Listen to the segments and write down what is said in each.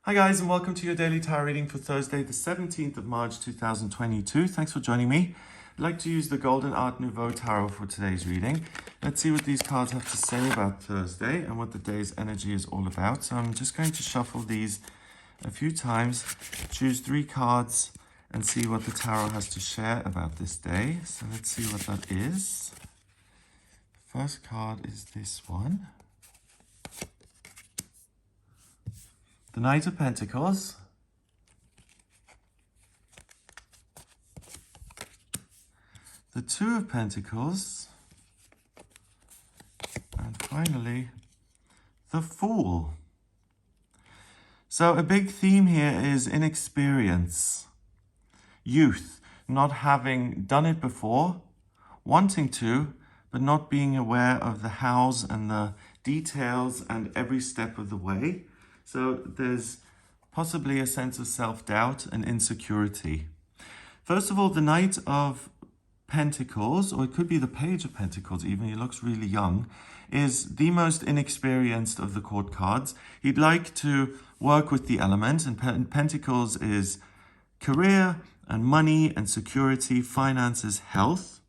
Hi guys, and welcome to your daily tarot reading for Thursday the 17th of March 2022. Thanks for joining me. I'd like to use the Golden Art Nouveau Tarot for today's reading. Let's see what these cards have to say about Thursday and what the day's energy is all about. So I'm just going to shuffle these a few times, choose 3 cards and see what the tarot has to share about this day. So let's see what that is. First card is this one. The Knight of Pentacles, the Two of Pentacles, and finally, the Fool. So a big theme here is inexperience, youth, not having done it before, wanting to, but not being aware of the hows and the details and every step of the way. So there's possibly a sense of self-doubt and insecurity. First of all, the Knight of Pentacles, or it could be the Page of Pentacles even, he looks really young, is the most inexperienced of the court cards. He'd like to work with the element, and Pentacles is career and money and security, finances, health.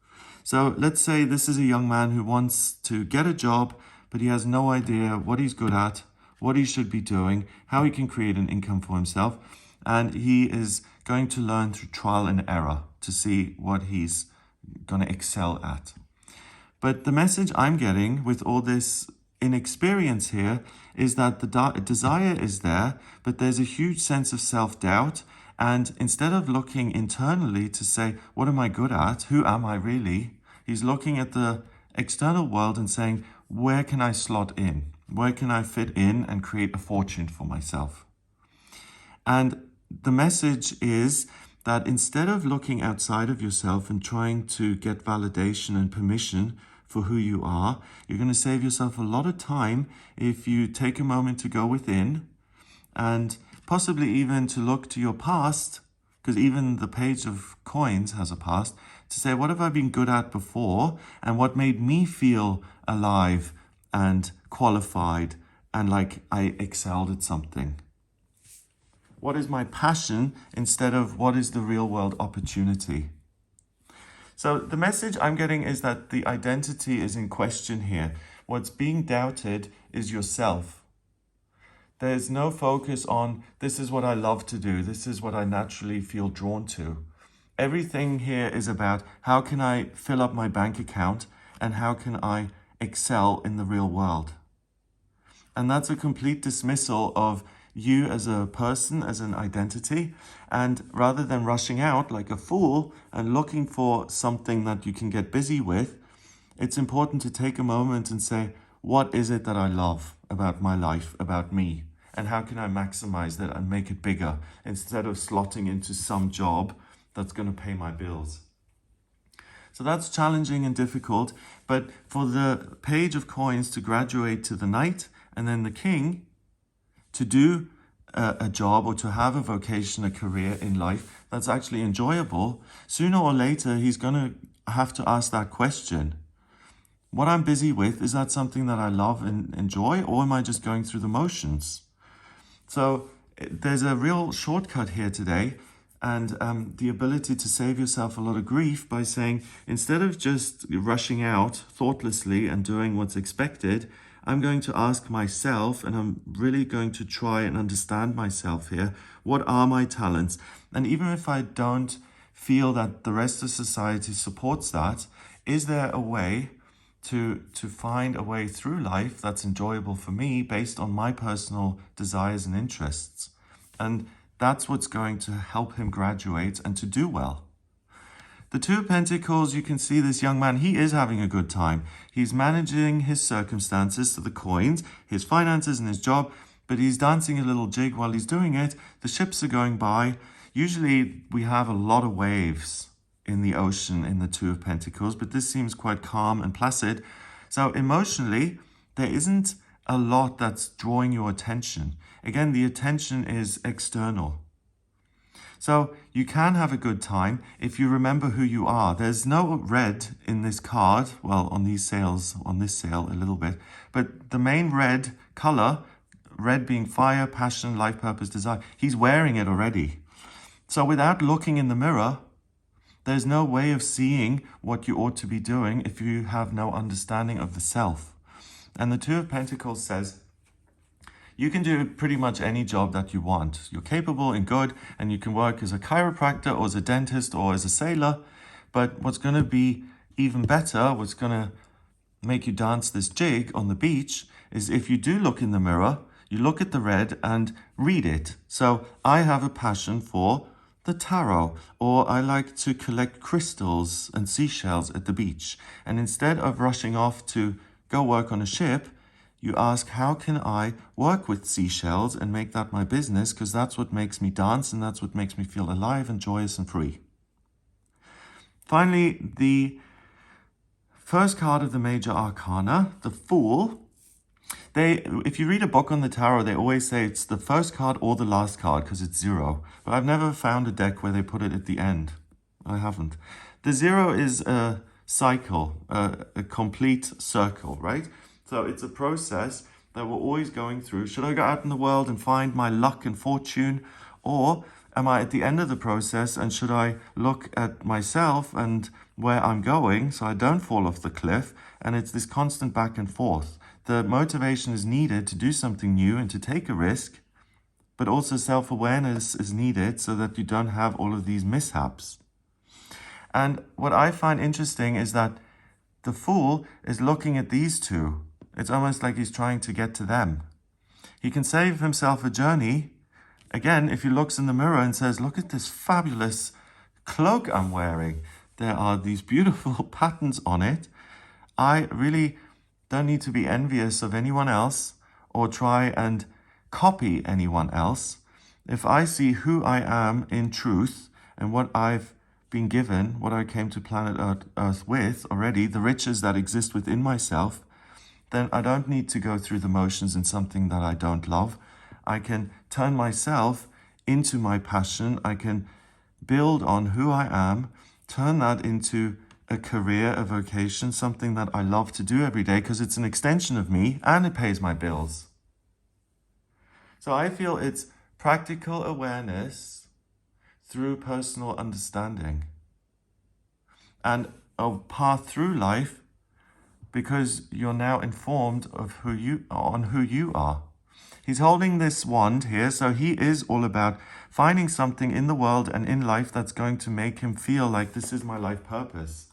So let's say this is a young man who wants to get a job, but he has no idea what he's good at, what he should be doing, how he can create an income for himself. And he is going to learn through trial and error to see what he's going to excel at. But the message I'm getting with all this inexperience here is that the desire is there, but there's a huge sense of self-doubt. And instead of looking internally to say, what am I good at? Who am I really? He's looking at the external world and saying, where can I slot in? Where can I fit in and create a fortune for myself? And the message is that instead of looking outside of yourself and trying to get validation and permission for who you are, you're going to save yourself a lot of time if you take a moment to go within and possibly even to look to your past, because even the Page of Coins has a past, to say, what have I been good at before and what made me feel alive and qualified and like I excelled at something? What is my passion instead of what is the real world opportunity? So the message I'm getting is that the identity is in question here. What's being doubted is yourself. There's no focus on, this is what I love to do, this is what I naturally feel drawn to. Everything here is about, how can I fill up my bank account and how can I excel in the real world? And that's a complete dismissal of you as a person, as an identity. And rather than rushing out like a fool and looking for something that you can get busy with, it's important to take a moment and say, what is it that I love about my life, about me? And how can I maximize that and make it bigger instead of slotting into some job that's going to pay my bills? So that's challenging and difficult. But for the Page of Coins to graduate to the Knight and then the King, to do a job or to have a vocation, a career in life that's actually enjoyable, sooner or later he's going to have to ask that question. What I'm busy with, is that something that I love and enjoy, or am I just going through the motions? So there's a real shortcut here today, and the ability to save yourself a lot of grief by saying, instead of just rushing out thoughtlessly and doing what's expected, I'm going to ask myself, and I'm really going to try and understand myself here. What are my talents? And even if I don't feel that the rest of society supports that, is there a way to find a way through life that's enjoyable for me based on my personal desires and interests? And that's what's going to help him graduate and to do well. The Two of Pentacles, you can see this young man, he is having a good time. He's managing his circumstances, so the coins, his finances and his job, but he's dancing a little jig while he's doing it. The ships are going by. Usually we have a lot of waves in the ocean in the Two of Pentacles, but this seems quite calm and placid. So emotionally, there isn't a lot that's drawing your attention. Again, the attention is external. So you can have a good time if you remember who you are. There's no red in this card, well, on these sales, on this sale a little bit, but the main red color red being fire, passion, life, purpose, desire. He's wearing it already. So without looking in the mirror, there's no way of seeing what you ought to be doing if you have no understanding of the self. And the Two of Pentacles says, you can do pretty much any job that you want. You're capable and good, and you can work as a chiropractor or as a dentist or as a sailor. But what's going to be even better, what's going to make you dance this jig on the beach, is if you do look in the mirror, you look at the red and read it. So I have a passion for the tarot, or I like to collect crystals and seashells at the beach. And instead of rushing off to go work on a ship, you ask, how can I work with seashells and make that my business? Because that's what makes me dance, and that's what makes me feel alive and joyous and free. Finally, the first card of the major arcana, the Fool. If you read a book on the tarot, they always say it's the first card or the last card because it's 0. But I've never found a deck where they put it at the end. I haven't. The 0 is a cycle, a complete circle, right? So it's a process that we're always going through. Should I go out in the world and find my luck and fortune? Or am I at the end of the process, and should I look at myself and where I'm going so I don't fall off the cliff? And it's this constant back and forth. The motivation is needed to do something new and to take a risk, but also self-awareness is needed so that you don't have all of these mishaps. And what I find interesting is that the Fool is looking at these two. It's almost like he's trying to get to them. He can save himself a journey. Again, if he looks in the mirror and says, look at this fabulous cloak I'm wearing. There are these beautiful patterns on it. I really don't need to be envious of anyone else or try and copy anyone else. If I see who I am in truth and what I've been given, what I came to planet Earth with already, the riches that exist within myself, then I don't need to go through the motions in something that I don't love. I can turn myself into my passion. I can build on who I am, turn that into a career, a vocation, something that I love to do every day because it's an extension of me and it pays my bills. So I feel it's practical awareness through personal understanding and a path through life because you're now informed of who you are. He's holding this wand here, so he is all about finding something in the world and in life that's going to make him feel like this is my life purpose.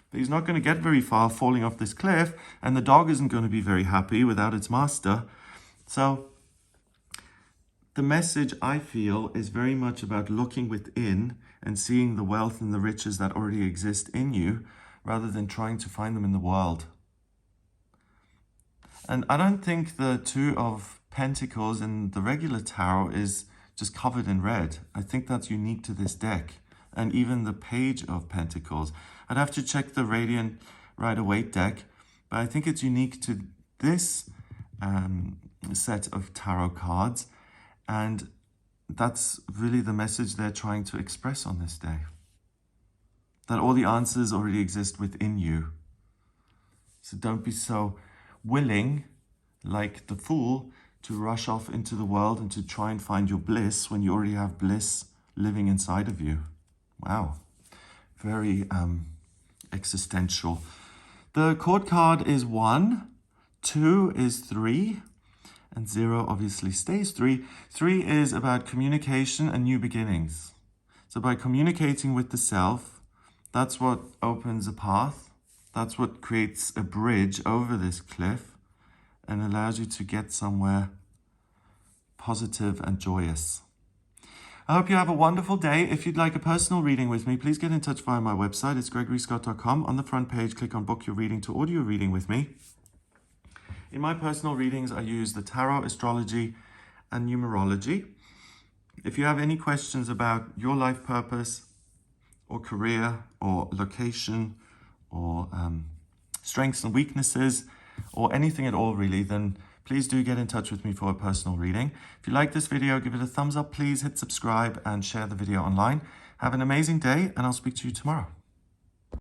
But he's not going to get very far falling off this cliff, and the dog isn't going to be very happy without its master. So the message, I feel, is very much about looking within and seeing the wealth and the riches that already exist in you, rather than trying to find them in the world. And I don't think the Two of Pentacles in the regular tarot is just covered in red. I think that's unique to this deck. And even the Page of Pentacles. I'd have to check the Radiant Rider-Waite deck, but I think it's unique to this set of tarot cards. And that's really the message they're trying to express on this day. That all the answers already exist within you. So don't be so willing, like the Fool, to rush off into the world and to try and find your bliss when you already have bliss living inside of you. Wow. Very existential. The Court card is 1, 2 is 3, and 0 obviously stays 3. 3 is about communication and new beginnings. So by communicating with the self, that's what opens a path. That's what creates a bridge over this cliff and allows you to get somewhere positive and joyous. I hope you have a wonderful day. If you'd like a personal reading with me, please get in touch via my website. It's gregoryscott.com. On the front page, click on Book Your Reading to order your reading with me. In my personal readings, I use the tarot, astrology, and numerology. If you have any questions about your life purpose or career or location or strengths and weaknesses or anything at all really, then please do get in touch with me for a personal reading. If you like this video, give it a thumbs up, please hit subscribe and share the video online. Have an amazing day, and I'll speak to you tomorrow.